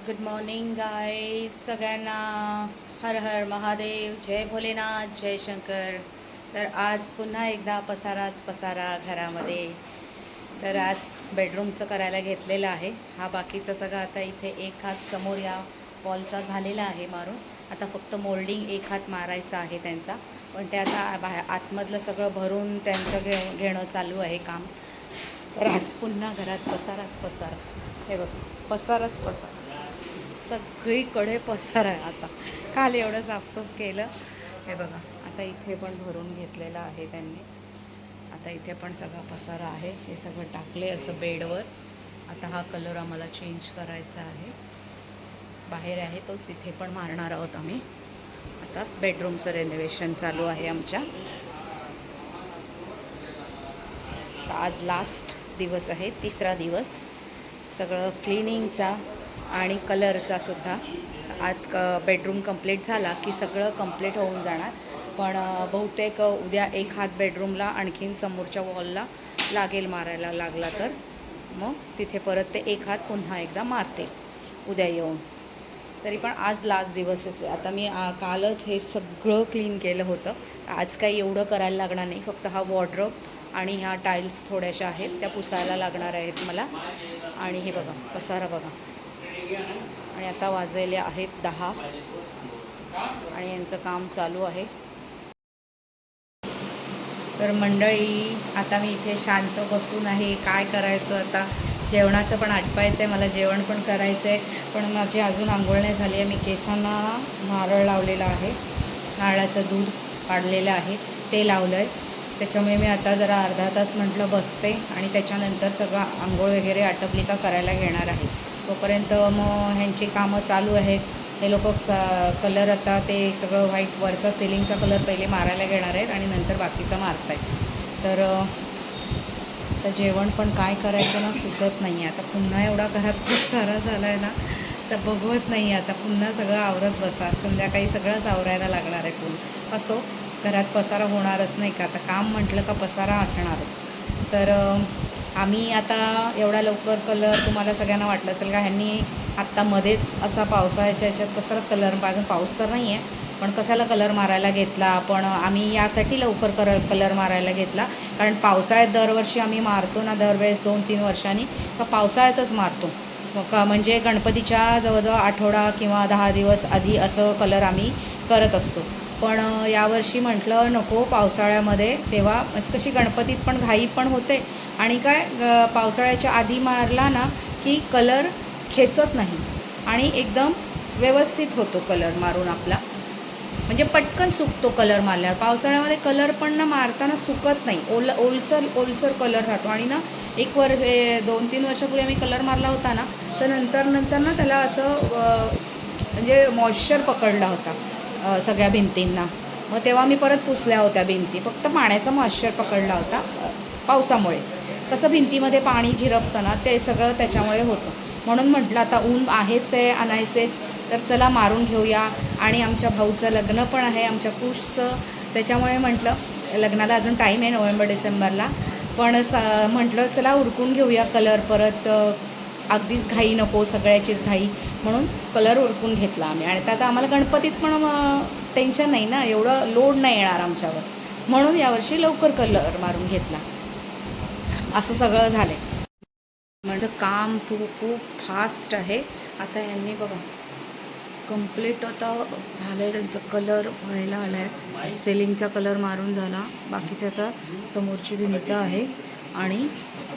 Good morning guys सगळ्यांना. हर हर महादेव, जय भोलेनाथ, जय शंकर. तर आज पुन्हा एकदा पसाराच पसारा घरामध्ये. तर आज बेडरूमचं करायला घेतलेलं आहे. हा बाकीचा सगळं आता इथे एक हात समोर या वॉलचा झालेला आहे मारून. आता फक्त मोल्डिंग एक हात मारायचा आहे त्यांचा. पण ते आता बाहेर आतमधलं सगळं भरून त्यांचं घेणं चालू आहे काम. तर आज पुन्हा घरात पसाराच पसारा. हे बघ, पसाराच पसारा, सगळीकडे पसार आहे. आता काल एवढं साफसूफ केलं. हे बघा, आता इथे पण भरून घेतलेलं आहे त्यांनी. आता इथे पण सगळा पसारा आहे. हे सगळं टाकले असं बेडवर. आता हा कलर आम्हाला चेंज करायचा आहे. बाहेर आहे तोच इथे पण मारणार आहोत आम्ही. आता बेडरूमचं रेनोव्हेशन चालू आहे आमच्या. आज लास्ट दिवस आहे, तिसरा दिवस सगळं क्लिनिंगचा आणि कलरचा सुद्धा. आज बेडरूम कंप्लीट झाला की सगळं कंप्लीट होऊन जाणार. पण बहुतेक उद्या एक हात बेडरूमला आणखीन समोरच्या वॉलला लागेल मारायला लागला तर मग तिथे परत ते एक हात पुन्हा एकदा मारते उद्या येऊन. तरी पण आज लास्ट दिवसच आहे. आता मी कालच हे सगळं क्लीन केलं होतं. आज काही एवढं करायला लागणार नाही. फक्त हा वॉर्डरोब आणि ह्या टाईल्स थोड्याशा आहेत त्या पुसायला लागणार आहेत मला. आणि हे बघा पसारा बघा. आणि आता वाजलेले आहेत 10 आणि यांचं काम चालू आहे. तर मंडळी, आता मी इथे शांत बसून आहे. काय करायचं आता, जेवणाचं पण आटपायचं आहे मला, जेवण पण करायचं आहे. पण माझी अजून आंघोळ नाही झाली आहे. मी केसांना नारळ लावलेला आहे, नारळाचं दूध काढलेलं आहे ते लावलं आहे. त्याच्यामुळे मी आता जरा अर्धा तास म्हटलं बसते आणि त्याच्यानंतर सगळं आंघोळ वगैरे आटपली का करायला घेणार आहे. तोपर्यंत मग ह्यांची कामं चालू आहेत. हे लोक कलर आता ते सगळं व्हाईट वरचा सिलिंगचा कलर पहिले मारायला घेणार आहेत आणि नंतर बाकीचा मारत आहेत. तर आता जेवण पण काय करायचं ना सुचत नाही आहे. आता पुन्हा एवढा घरात खूप सारा झाला आहे ना, तर बघवत नाही आहे. आता पुन्हा सगळं आवरत बसा. संध्याकाळी सगळंच आवरायला लागणार आहे. पुन्हा असो, घरात पसारा होणारच नाही का. आता काम म्हटलं का पसारा असणारच. तर आम्ही आता एवढा लवकर कलर, तुम्हाला सगळ्यांना वाटलं असेल का ह्यांनी आत्ता मध्येच असा पावसाळ्याच्या ह्याच्यात कसा कलर, अजून पाऊस तर नाही आहे पण कशाला कलर मारायला घेतला. पण आम्ही यासाठी लवकर कलर मारायला घेतला कारण पावसाळ्यात दरवर्षी आम्ही मारतो ना, दरवेळेस 2-3 वर्षांनी तर पावसाळ्यातच मारतो. म्हणजे गणपतीच्या जवळजवळ आठवडा किंवा 10 दिवस आधी असं कलर आम्ही करत असतो. पण यावर्षी म्हटलं नको पावसाळ्यामध्ये, तेव्हा कशी गणपतीत पण घाई पण होते आणि काय पावसाळ्याच्या आधी मारला ना की कलर खेचत नाही आणि एकदम व्यवस्थित होतो कलर मारून आपला. म्हणजे पटकन सुकतो कलर मारल्यावर. पावसाळ्यामध्ये कलर पण ना मारताना सुकत नाही, ओलसर कलर राहतो. आणि ना 2-3 वर्षापूर्वी आम्ही कलर मारला होता ना, तर नंतर ना त्याला असं म्हणजे मॉइश्चर पकडला होता सगळ्या भिंतींना. मग तेव्हा मी परत पुसल्या होत्या भिंती, फक्त पाण्याचा मॉइश्चर पकडला होता पावसामुळेच. कसं भिंतीमध्ये पाणी झिरपतं ना, ते सगळं त्याच्यामुळे होतं. म्हणून म्हटलं आता ऊन आहेच आहे, आणायचेच, तर चला मारून घेऊया. आणि आमच्या भाऊचं लग्न पण आहे, आमच्या कुशचं. त्याच्यामुळे म्हटलं लग्नाला अजून टाईम आहे, नोव्हेंबर-डिसेंबरला. पण म्हटलं चला उरकून घेऊया कलर परत. अगदीच घाई नको, सगळ्याचीच घाई, म्हणून कलर उरकून घेतला आम्ही. आणि त्यात आम्हाला गणपतीत पण टेन्शन नाही ना, एवढं लोड नाही येणार आमच्यावर, म्हणून यावर्षी लवकर कलर मारून घेतला. असं सगळं झालं आहे. म्हणजे काम खूप फास्ट आहे. आता यांनी बघा कंप्लीट आता झालं आहे, त्यांचं कलर व्हायला आला आहे. सेलिंगचा कलर मारून झाला, बाकीचं आता समोरची भिंत आहे आणि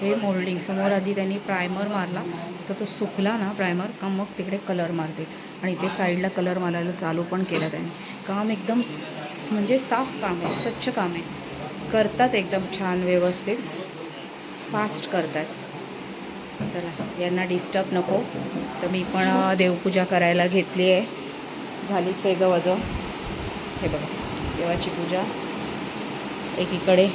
हे मोल्डिंग. समोर आधी त्यांनी प्रायमर मारला, तर तो सुकला ना प्रायमर का मग तिकडे कलर मारते. आणि इथे साईडला कलर मारायला चालू पण केलं त्यांनी. काम एकदम म्हणजे साफ काम आहे, स्वच्छ काम आहे. करतात एकदम छान, व्यवस्थित, फास्ट करतात. चला, यांना डिस्टर्ब नको, तर मी पण देवपूजा करायला घेतली आहे. झालीच आहे जवळजवळ. हे बघा, देवाची पूजा एकीकडे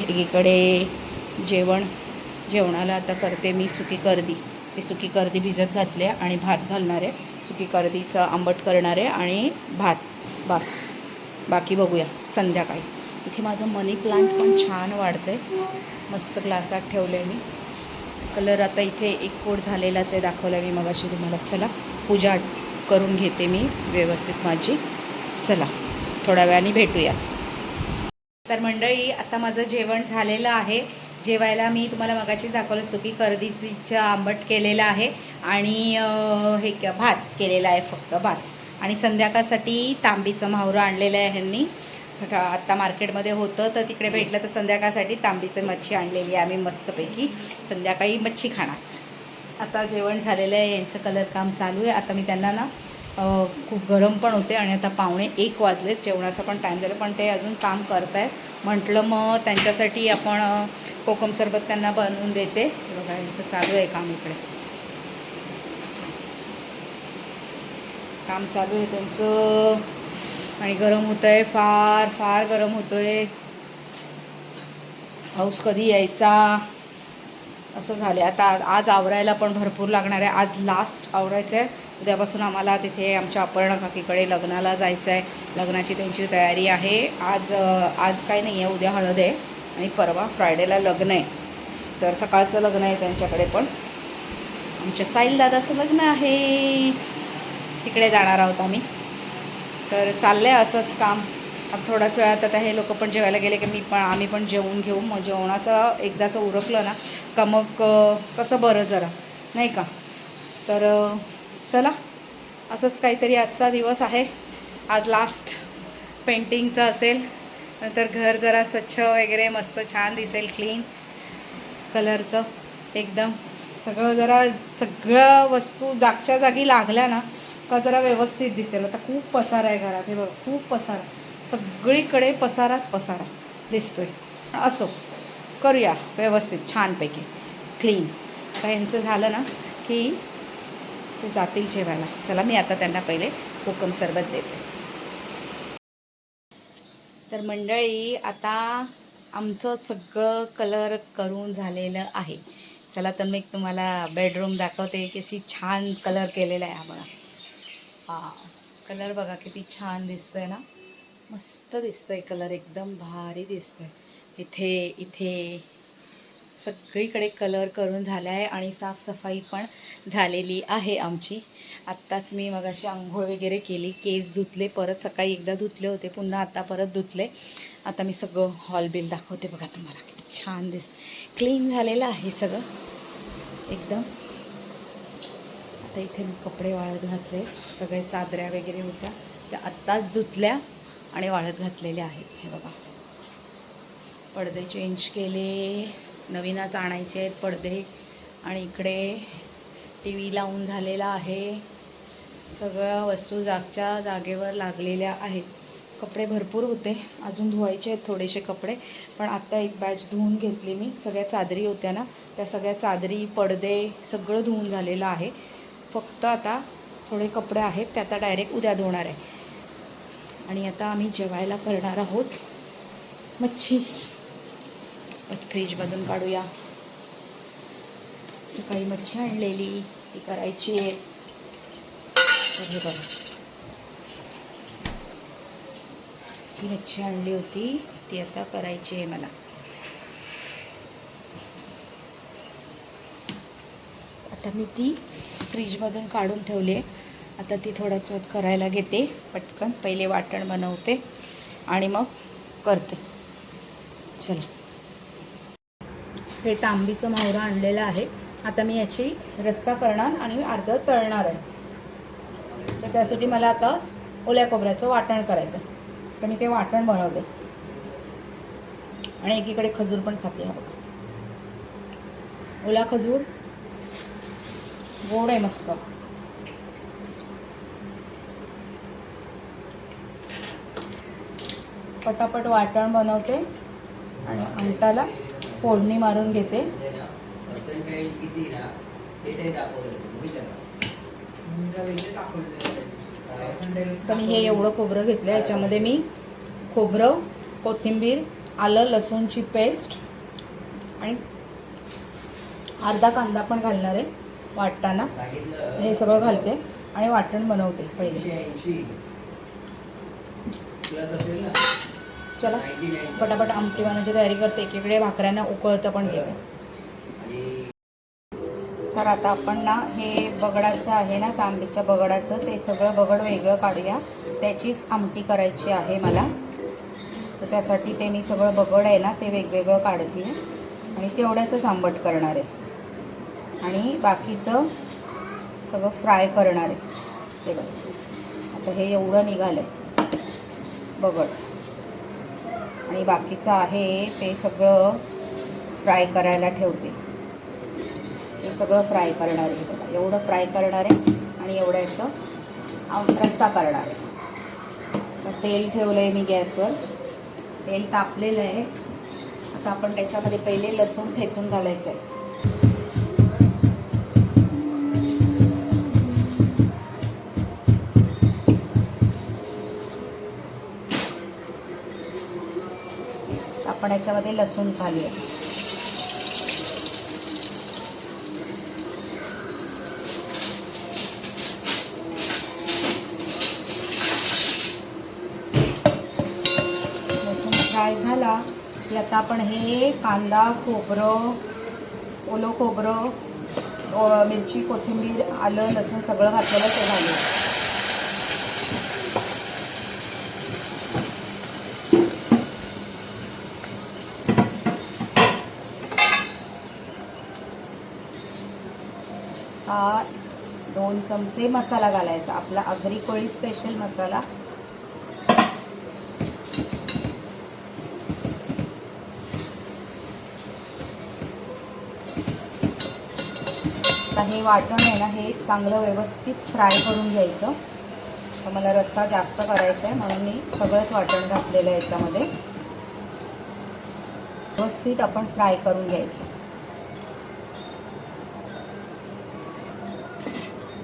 जेवणाला आता करते मी सुकी कर्दी. ती सुकी कर्दी भिजत घातली आहे आणि भात घालणार आहे. सुकी कर्दीचं आंबट करणार आहे आणि भात, बस. बाकी बघूया संध्याकाळी. इथे माझं मनी प्लांट पण छान वाढतं आहे, मस्त ग्लासात ठेवलं आहे मी. कलर आता इथे एक कोट झालेलाच आहे, दाखवला मी मगाशी तुम्हाला. चला पूजा करून घेते मी व्यवस्थित माझी. चला थोड्या वेळाने भेटूयाच. तर मंडळी आता माझं जेवण झालेलं आहे. जेवायला मी तुम्हाला मगाशी दाखवलं, सुकी करडीचा आंबट केलेला आहे आणि हे भात केलेला आहे फक्त बास. आणि संध्याकाळसाठी तांबीचं म्हावरं आणलेलं आहे ह्यांनी. आत्ता मार्केटमध्ये होतं तर तिकडे भेटलं, तर संध्याकाळसाठी तांबीचं मच्छी आणलेली आहे आम्ही मस्तपैकी. संध्याकाळी मच्छी खाणार. आता जेवण झालेलं आहे, यांचं कलर काम चालू आहे. आता मी त्यांना ना खूप गरम पण होते आणि आता 1:15 वाजलेत, जेवणाचा पण टाईम झाला, पण ते अजून काम करत आहेत. म्हटलं मग त्यांच्यासाठी आपण कोकम सरबत त्यांना बनवून देते. बघा यांचं चालू आहे काम, इकडे काम चालू आहे त्यांचं आणि गरम होतं आहे, फार फार गरम होतो आहे. पाऊस कधी यायचा असं झालं. आता आज आवरायला पण भरपूर लागणार आहे. आज लास्ट आवरायचं आहे. उद्यापासून आम्हाला तिथे आमच्या अपर्णा काकीकडे लग्नाला जायचं आहे. लग्नाची त्यांची तयारी आहे. आज काही नाही आहे, उद्या हळद आहे आणि परवा फ्रायडेला लग्न आहे. तर सकाळचं लग्न आहे त्यांच्याकडे, पण आमच्या साईल दादाचं लग्न आहे, तिकडे जाणार आहोत आम्ही. तर चाललं आहे असंच काम. आता थोड्याच वेळात आता हे लोक पण जेवायला गेले की आम्ही पण जेवून घेऊ. मग जेवणाचं एकदाचं उरकलं ना का मग कसं बरं जरा, नाही का. तर चला असंच काहीतरी आजचा दिवस आहे. आज लास्ट पेंटिंगचं असेल, नंतर घर जरा स्वच्छ वगैरे मस्त छान दिसेल, क्लीन कलरचं एकदम. सगळ्या वस्तू जागच्या जागी लागल्या ना का जरा व्यवस्थित दिसेल. आता खूप पसारा आहे घरात, हे बघा खूप पसारा, सगळीकडे पसाराच पसारा दिसतोय. असो, करूया व्यवस्थित छानपैकी क्लीन. आता यांचं झालं ना की ते जातील जेवायला. चला मी आता त्यांना पहिले कोकम सरबत देते. तर मंडळी आता आमचं सगळं कलर करून झालेलं आहे. चला तर मी तुम्हाला बेडरूम दाखवते, कशी छान कलर केलेला आहे. हा बघा, हा कलर बघा किती छान दिसतोय ना, मस्त दिसतोय कलर, एकदम भारी दिसतोय. इथे सगळीकडे कलर करून झाला आहे आणि साफसफाई पण झालेली आहे आमची. आत्ताच मी मगाशी आंघोळ वगैरे केली, केस धुतले, परत सकाळी एकदा धुतले होते, पुन्हा आता परत धुतले. आता मी सगळं हॉल बिल दाखवते बघा तुम्हाला, किती छान क्लीन झालेलं आहे सगळं एकदम. आता इथे मी कपडे वाळत घातले, सगळे चादऱ्या वगैरे होत्या त्या आत्ताच धुतल्या आणि वाळत घातलेल्या आहेत. हे बघा, पडदे चेंज केले, नवीनच आणायचे आहेत पडदे. आणि इकडे टी व्ही लावून झालेला आहे. सगळ्या वस्तू जागच्या जागेवर लागलेल्या आहेत. कपडे भरपूर होते, अजून धुवायचे आहेत थोडेसे कपडे, पण आत्ता एक बॅच धुवून घेतली मी. सगळ्या चादरी होत्या ना, त्या सगळ्या चादरी पडदे सगळं धुवून झालेलं आहे. फक्त आता थोडे कपडे आहेत ते आता डायरेक्ट उद्या धुणार आहे. आणि आता आम्ही जेवायला करणार आहोत मच्छी. फ्रीजमधून काढूया, सकाळी मच्छी आणलेली ती करायची आहे. हे बघा, ही मच्छी आणली होती ती आता करायची आहे मला. आता मी ती फ्रीजमधून काढून ठेवली आहे. आता ती थोड्याच वेळात करायला घेते पटकन. पहिले वाटण बनवते आणि मग करते. चला, हे तांबीचं म्हावरं आणलेलं आहे. आता मी याची रस्सा करणार आणि अर्ध तळणार आहे. तर त्यासाठी मला आता ओल्या खोबऱ्याचं वाटण करायचं, तर मी ते वाटण बनवते. आणि एकीकडे खजूर पण खाते. हा बघा, ओला खजूर गोड आहे मस्त. पटापट वाटण बनवते आणि आमटाला फोडणी मारून घेते. तर मी हे एवढं खोबरं घेतलं, याच्यामध्ये मी खोबरं, कोथिंबीर, आलं लसूणची पेस्ट आणि अर्धा कांदा पण घालणार आहे वाटताना. हे सगळं घालते आणि वाटण बनवते पहिले. चला पटापट आमटी बनवायची तयारी करते. एकीकडे भाकऱ्यांना उकळतं पण घेते. तर आता आपण ना हे बगडाचं आहे ना, तांबीच्या बगडाचं, ते सगळं बगड वेगळं काढूया. त्याचीच आमटी करायची आहे मला. तर त्यासाठी ते मी सगळं बगड आहे ना ते वेगवेगळं काढते आणि तेवढ्याचंच आंबट करणार आहे आणि बाकीचं सगळं फ्राय करणार आहे. ते बघा आता हे एवढं निघालं आहे बगड आणि बाकीचं आहे ते सगळं फ्राय करायला ठेवते. हे सगळं फ्राय करणार आहे बघा, एवढं फ्राय करणार आहे आणि एवढ्याचं रस्सा करणार आहे. तर तेल ठेवलं आहे मी गॅसवर, तेल तापलेलं आहे. आता आपण त्याच्यामध्ये पहिले लसूण ठेचून घालायचं आहे. आपण याच्यामध्ये लसूण घालूया. लसूण फ्राय झाला की आता आपण हे कांदा, खोबरं, ओलं खोबरं, मिरची, कोथिंबीर, आलं, लसूण सगळं घातलेलं ते घालूया. हा 2 चमचे मसाला घालायचा, आपला आगरी कोळी स्पेशल मसाला. आता हे वाटण आहे ना हे चांगलं व्यवस्थित फ्राय करून घ्यायचं. तर मला रस्सा जास्त करायचा आहे म्हणून मी सगळंच वाटण घातलेलं आहे याच्यामध्ये. व्यवस्थित आपण फ्राय करून घ्यायचं.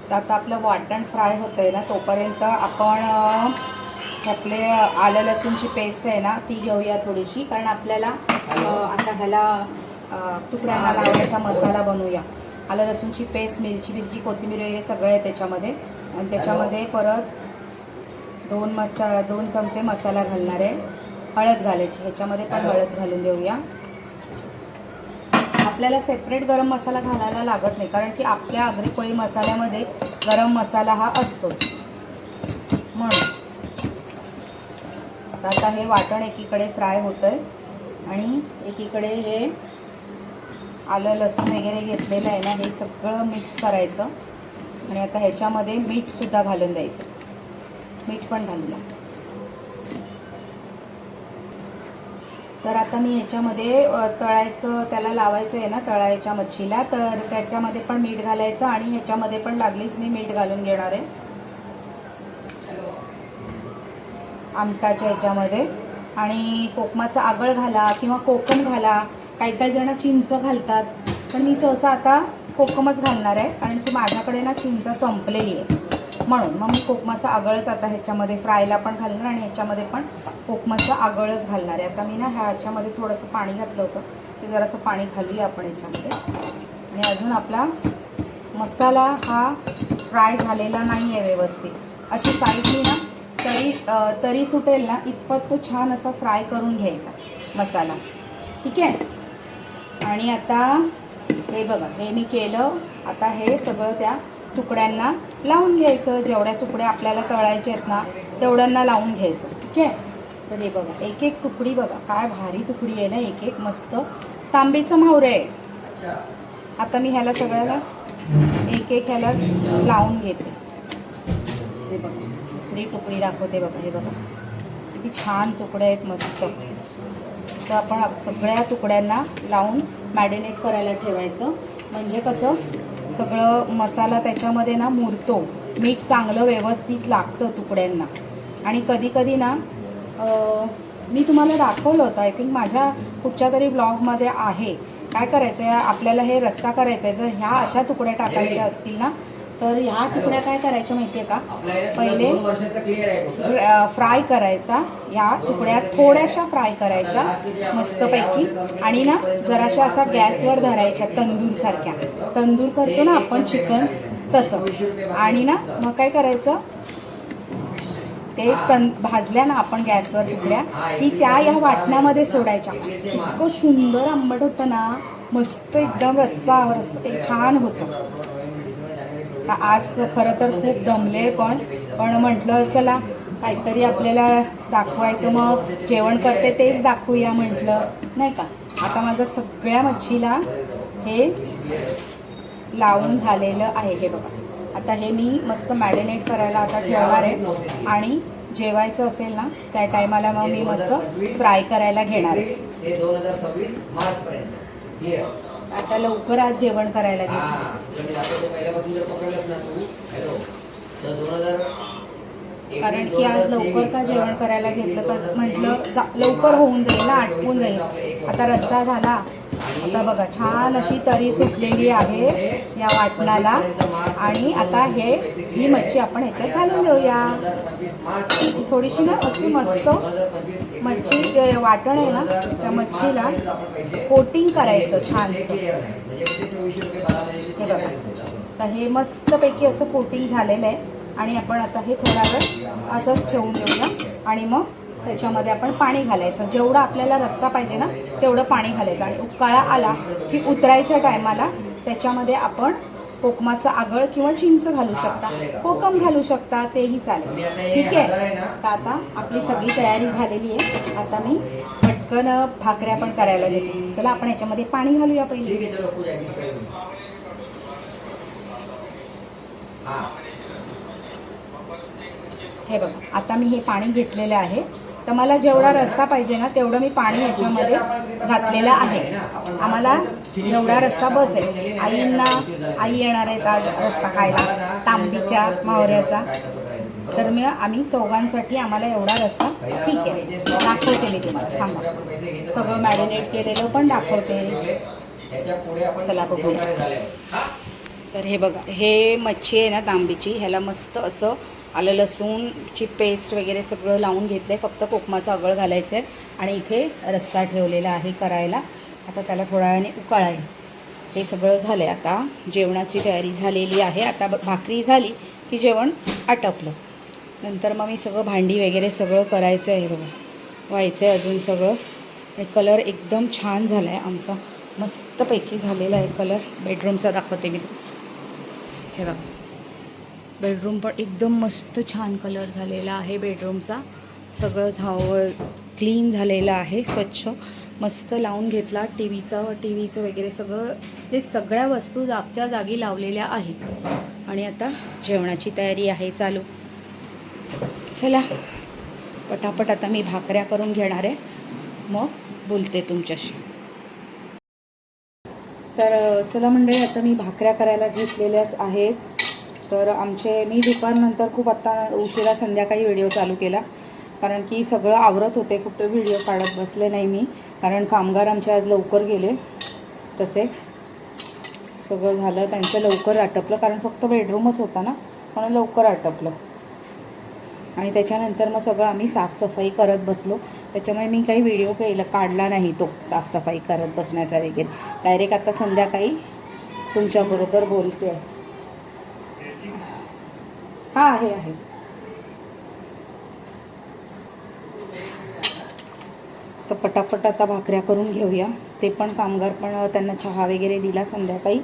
तर आता आपलं वाटण फ्राय होतं आहे ना तोपर्यंत आपण आपले आलं लसूणची पेस्ट आहे ना ती घेऊया थोडीशी, कारण आपल्याला आता ह्याला तुकड्यांना लावण्याचा मसाला बनवूया. आलं लसूणची पेस्ट, मिरची, कोथिंबीर वगैरे सगळं आहे त्याच्यामध्ये. आणि त्याच्यामध्ये परत 2 चमचे मसाला घालणार आहे. हळद घालायची, ह्याच्यामध्ये पण हळद घालून देऊया. आपल्याला सेपरेट गरम मसाला घालायला लागत नाही, कारण की आपल्या आगरी कोळी मसाल्यामध्ये गरम मसाला हा असतोच म्हणून. आता हे वाटण एकीकडे फ्राय होतं आहे आणि एकीकडे हे आलं लसूण वगैरे घेतलेलं आहे ना हे सगळं मिक्स करायचं. आणि आता ह्याच्यामध्ये मीठसुद्धा घालून द्यायचं. मीठ पण घालूया. तर आता मी ह्याच्यामध्ये तळायचं, त्याला लावायचं आहे ना तळायच्या मच्छीला, तर त्याच्यामध्ये पण मीठ घालायचं आणि ह्याच्यामध्ये पण लागलीच मी मीठ घालून घेणार आहे आमटाच्या ह्याच्यामध्ये. आणि कोकमाचं आगळ घाला किंवा कोकम घाला, काही जण चिंच घालतात, पण मी सहसा आता कोकमच घालणार आहे, कारण की माझ्याकडे ना चिंच संपलेली आहे म्हणून. मग मी कोकमाचं आगळच आता ह्याच्यामध्ये फ्रायला पण घालणार आणि ह्याच्यामध्ये पण कोकमाचं आगळच घालणार आहे. आता मी ना ह्याच्यामध्ये थोडंसं पाणी घातलं होतं, ते जरासं पाणी घालूया आपण ह्याच्यामध्ये. आणि अजून आपला मसाला हा फ्राय झालेला नाही आहे व्यवस्थित. अशी साईडनी ना तरी सुटेल ना इतपत तो छान असा फ्राय करून घ्यायचा मसाला. ठीक आहे. आणि आता हे बघा हे मी केलं. आता हे सगळं त्या तुकड्यांना लावून घ्यायचं. जेवढ्या तुकड्या आपल्याला तळायच्या आहेत ना तेवढ्यांना लावून घ्यायचं. ठीक आहे. तर हे बघा एक एक तुकडी बघा काय भारी तुकडी आहे ना, एक एक मस्त तांबेचं म्हावरं आहे. आता मी ह्याला सगळ्याला एक एक ह्याला लावून घेते. हे बघा दुसरी तुकडी दाखवते बघा. हे बघा किती छान तुकड्या आहेत मस्त. तर आपण सगळ्या तुकड्यांना लावून मॅरिनेट करायला ठेवायचं. म्हणजे कसं सगळं मसाला त्याच्यामध्ये ना मुरतो, मीठ चांगलं व्यवस्थित लागतं तुकड्यांना. आणि कधी कधी ना मी तुम्हाला दाखवलं होतं, आय थिंक माझ्या कुठच्या तरी ब्लॉगमध्ये आहे. काय करायचं आहे आपल्याला, हे रस्सा करायचा आहे. जर ह्या अशा तुकड्या टाकायच्या असतील ना तर ह्या तुकड्या काय करायच्या माहिती आहे का, पहिले फ्राय करायचा. ह्या तुकड्या थोड्याशा फ्राय करायच्या मस्तपैकी आणि ना जराशा असा गॅसवर धरायच्या तंदूरसारख्या. तंदूर करतो ना आपण चिकन तसं. आणि ना मग काय करायचं, ते भाजल्या ना आपण गॅसवर तुकड्या की त्या ह्या वाटणामध्ये सोडायच्या. इतकं सुंदर आंबट होतं ना मस्त एकदम रस्सा छान होतं. आज खरं तर खूप दमले पण म्हटलं चला काहीतरी आपल्याला दाखवायचं, मग जेवण करते तेच दाखवूया म्हटलं, नाही का. आता माझं सगळ्या मच्छीला हे लावून झालेलं आहे. हे बघा, आता हे मी मस्त मॅरिनेट करायला आता ठेवणार आहे आणि जेवायचं असेल ना त्या टायमाला मग मी मस्त फ्राय करायला घेणार आहे. आता लवकर आज जेवण करायला घेते, कारण की आज लवकर का जेवण करायला घेतलं तर म्हटलं लवकर होऊन जाईल ना, आटपून जाईल. आता रस्सा झाला, आता बघा छान अशी तरी सुटलेली आहे या वाटणाला. आणि आता ही मच्छी आपण ह्याच्यात घालून देऊया. थोडीशी ना अशी मस्त मच्छी वाटण आहे ना, त्या मच्छीला कोटिंग करायचं छानसं. हे बघा, तर हे मस्तपैकी असं कोटिंग झालेलं आहे. आणि आपण आता हे थोडा वेळ असंच ठेवून देऊया आणि मग त्याच्यामध्ये आपण पाणी घालायचं. जेवढं आपल्याला रस्सा पाहिजे ना तेवढं पाणी घालायचं. आणि उकाळा आला की उतरायच्या टायमाला त्याच्यामध्ये आपण कोकमाचं आगळ किंवा चिंच घालू शकता, कोकम घालू शकता, तेही चालेल. ठीक आहे, तर आता आपली सगळी तयारी झालेली आहे. आता मी पटकन भाकऱ्या पण करायला घेते. चला आपण ह्याच्यामध्ये पाणी घालूया पहिले. हे बघा, आता मी हे पाणी घेतलेलं आहे. तर मला जेवढा रस्सा पाहिजे ना तेवढं मी पाणी ह्याच्यामध्ये घातलेलं आहे. आम्हाला एवढा रस्सा बसेल. आई येणार आहेत आज रस्सा खायला, तांबीच्या मावऱ्याचा. तर आम्ही चौघांसाठी आम्हाला एवढा रस्सा ठीक आहे. दाखवते मी तुम्हाला, थांबा. सगळं मॅरिनेट केलेलं पण दाखवते. चला बघूया. तर हे बघा, हे मच्छी आहे ना तांबीची, ह्याला मस्त असं आलं लसूणची पेस्ट वगैरे सगळं लावून घेतलं आहे. फक्त कोकमाचं आगळ घालायचं आहे आणि इथे रस्सा ठेवलेला आहे करायला. आता त्याला थोड्या वेळाने उकाळ आहे. हे सगळं झालं आहे. आता जेवणाची तयारी झालेली आहे. आता भाकरी झाली की जेवण आटपलं. नंतर मग मी सगळं भांडी वगैरे सगळं करायचं आहे. बघा, व्हायचं आहे अजून सगळं. आणि कलर एकदम छान झाला आहे आमचा, मस्तपैकी झालेला आहे कलर. बेडरूमचा दाखवते मी. हे बघा, बेडरूम पण एकदम मस्त छान कलर झालेला आहे बेडरूमचा. सगळं क्लीन झालेलं आहे, स्वच्छ मस्त लावून घेतला. टीव्हीचं वगैरे सगळं, ते सगळ्या वस्तू जागच्या जागी लावलेल्या आहेत. आणि आता जेवणाची तयारी आहे चालू. चला पटापट आता मी भाकऱ्या करून घेणार आहे, मग बोलते तुमच्याशी. तर चला मंडळी, आता मी भाकऱ्या करायला घेतलेल्याच आहेत. तर मी दुपारनंतर खूप आत्ता उशिरा संध्याकाळी व्हिडिओ चालू केला, कारण की सगळं आवरत होते. कुठं व्हिडिओ काढत बसले नाही मी, कारण कामगार आमचे आज लवकर गेले. तसे सगळं झालं त्यांचं लवकर आटपलं, कारण फक्त बेडरूमच होता ना, म्हणून लवकर आटपलं. आणि त्याच्यानंतर मग सगळं आम्ही साफसफाई करत बसलो. त्याच्यामुळे मी काही व्हिडिओ काढला नाही तो साफसफाई करत बसण्याचा वगैरे. डायरेक्ट आता संध्याकाळी तुमच्याबरोबर बोलते. हां, आहे. तर पटापट आता भाकऱ्या करून घेऊया. ते पण कामगार पण त्यांना चहा वगैरे दिला संध्याकाळी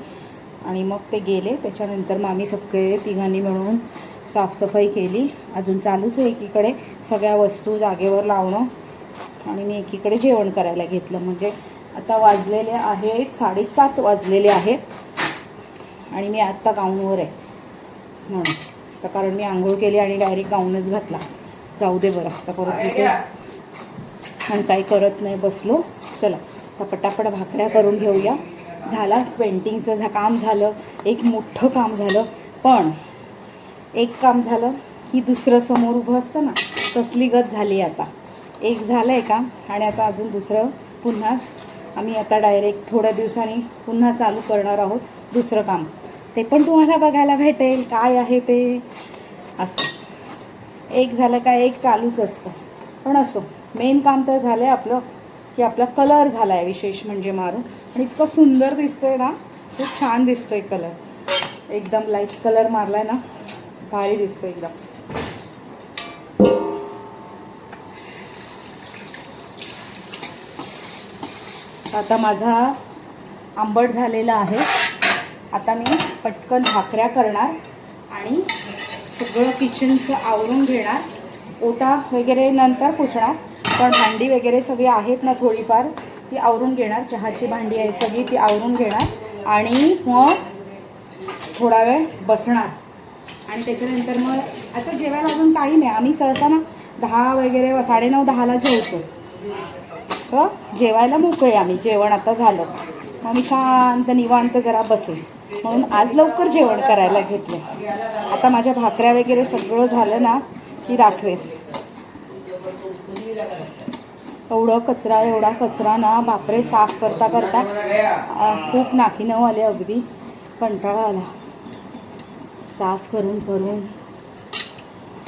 आणि मग ते गेले. त्याच्यानंतर मग आम्ही सगळे तिघांनी मिळून साफसफाई केली. अजून चालूच आहे एकीकडे सगळ्या वस्तू जागेवर लावणं, आणि मी एकीकडे जेवण करायला घेतलं. म्हणजे आता वाजलेले आहेत 7:30 वाजलेले आहेत. आणि मी आत्ता गाऊनवर आहे म्हणून, तर कारण मी आंघोळ केली आणि डायरेक्ट गाऊनच घातला. जाऊ दे बरं, आता परत इथे आणि काही करत नाही बसलो. चला आता पटापट भाकऱ्या करून घेऊया. झाला पेंटिंगचं काम झालं, एक मोठं काम झालं. पण एक काम झालं की दुसरं समोर उभं असतं ना, तसली गत झाली. आता एक झालं आहे काम आणि आता अजून दुसरं पुन्हा आम्ही आता डायरेक्ट थोड्या दिवसांनी पुन्हा चालू करणार आहोत दुसरं काम. ते पण तुम्हाला बघायला भेटेल काय आहे ते. असं एक झालं का एक चालूच असतं. पण असो, मेन काम तर झालं आहे आपलं, की आपला कलर झाला आहे विशेष म्हणजे मारून. आणि इतकं सुंदर दिसतं आहे ना, खूप छान दिसतं आहे कलर. एकदम लाईट कलर मारला आहे ना, भारी दिसतं एकदम. आता माझा आंबट झालेलं आहे. आता मी पटकन भाकऱ्या करणार आणि सगळं किचनचं आवरून घेणार. ओटा वगैरे नंतर पुसणार, पण भांडी वगैरे सगळी आहेत ना थोडीफार ती आवरून घेणार. चहाची भांडी आहेत सगळी ती आवरून घेणार आणि मग थोडा वेळ बसणार. आणि त्याच्यानंतर मग आता जेवायला अजून टाईम आहे. आम्ही सहसा ना 10 वगैरे 9:30-10ला जेवतो. तर जेवायला मोकळे आम्ही. जेवण आता झालं मग मी शांत निवांत जरा बसेल म्हणून आज लवकर जेवण करायला घेतलं. आता माझ्या भाकऱ्या वगैरे सगळं झालं ना की दाखवेल. एवढा कचरा ना बापरे, साफ करता करता खूप नाकीनऊ आले. अगदी कंटाळा आला साफ करून करून.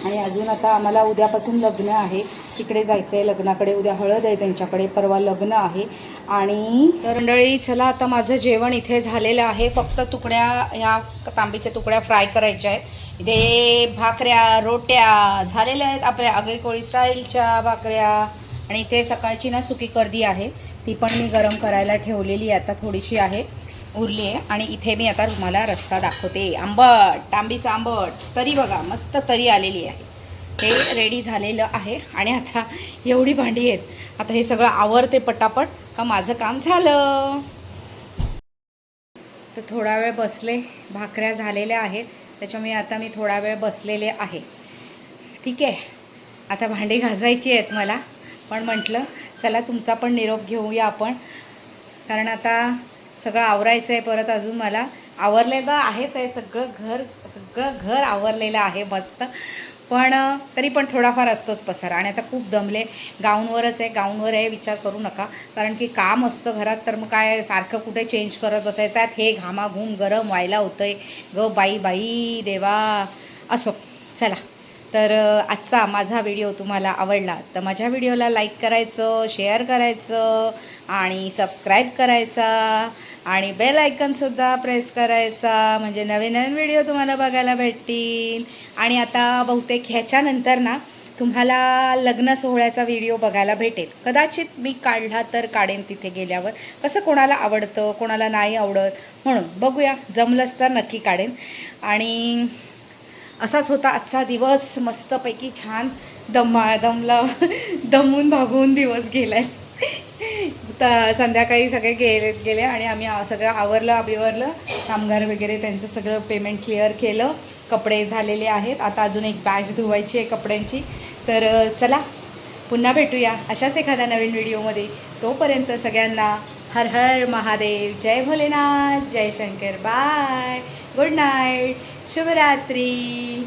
आणि अजून आता आम्हाला उद्यापासून लग्न आहे, तिकडे जायचं आहे लग्नाकडे. उद्या हळद आहे त्यांच्याकडे, परवा लग्न आहे. आणि तर मंडळी चला, आता माझं जेवण इथे झालेलं आहे. फक्त तुकड्या, ह्या तांबीच्या तुकड्या फ्राय करायच्या आहेत. इथे भाकऱ्या रोट्या झालेल्या आहेत आपल्या आगळी कोळी स्टाईलच्या भाकऱ्या. आणि इथे सकाळची ना सुकी कर्दी आहे, ती पण मी गरम करायला ठेवलेली आहे. आता थोडीशी आहे उरली आहे. आणि इथे मी आता तुम्हाला रस्सा दाखवते. आंबट, तांबीचं आंबट तरी बघा मस्त तरी आलेली आहे. हे रेडी झालेलं आहे. आणि आता एवढी भांडी आहेत, आता हे सगळं आवरते पटापट का माझं काम झालं. तर थोडा वेळ बसले, भाकऱ्या झालेल्या आहेत त्याच्यामुळे आता मी थोडा वेळ बसलेले आहे. ठीक आहे, आता भांडी घासायची आहेत मला, पण म्हटलं चला तुमचा पण निरोप घेऊया आपण, कारण आता सगळं आवरायचं आहे परत. अजून मला आवरलेलं आहेच आहे, सगळं घर आवरलेलं आहे मस्त, पण तरी पण थोडाफार असतोच पसारा. आणि आता खूप दमले. गाऊनवरच आहे, गाऊनवर आहे विचार करू नका, कारण की काम असतं घरात. तर मग काय सारखं कुठे चेंज करत बसायचं, त्यात हे घामाघूम गरम व्हायला होतंय ग बाई देवा. असो चला, तर आजचा माझा व्हिडिओ तुम्हाला आवडला तर माझ्या व्हिडिओला लाईक करायचं, शेअर करायचं आणि सबस्क्राईब करायचा आणि बेल आयकनसुद्धा प्रेस करायचा, म्हणजे नवीन नवीन व्हिडिओ तुम्हाला बघायला भेटतील. आणि आता बहुतेक ह्याच्यानंतर ना तुम्हाला लग्न सोहळ्याचा व्हिडिओ बघायला भेटेल. कदाचित मी काढला तर काढेन तिथे गेल्यावर, कसं कोणाला आवडतं कोणाला नाही आवडत, म्हणून बघूया, जमलंच तर नक्की काढेन. आणि असाच होता आजचा दिवस, मस्तपैकी छान दमून भागून दिवस गेलाय. तर संध्याकाळी सगळे गेले आणि आम्ही सगळं आवरलं कामगार वगैरे त्यांचं सगळं पेमेंट क्लिअर केलं. कपडे झालेले आहेत, आता अजून एक बॅच धुवायची आहे कपड्यांची. तर चला पुन्हा भेटूया अशाच एखाद्या नवीन व्हिडिओमध्ये. तोपर्यंत सगळ्यांना हर हर महादेव, जय भोलेनाथ, जय शंकर, बाय, गुड नाईट, शुभरात्री.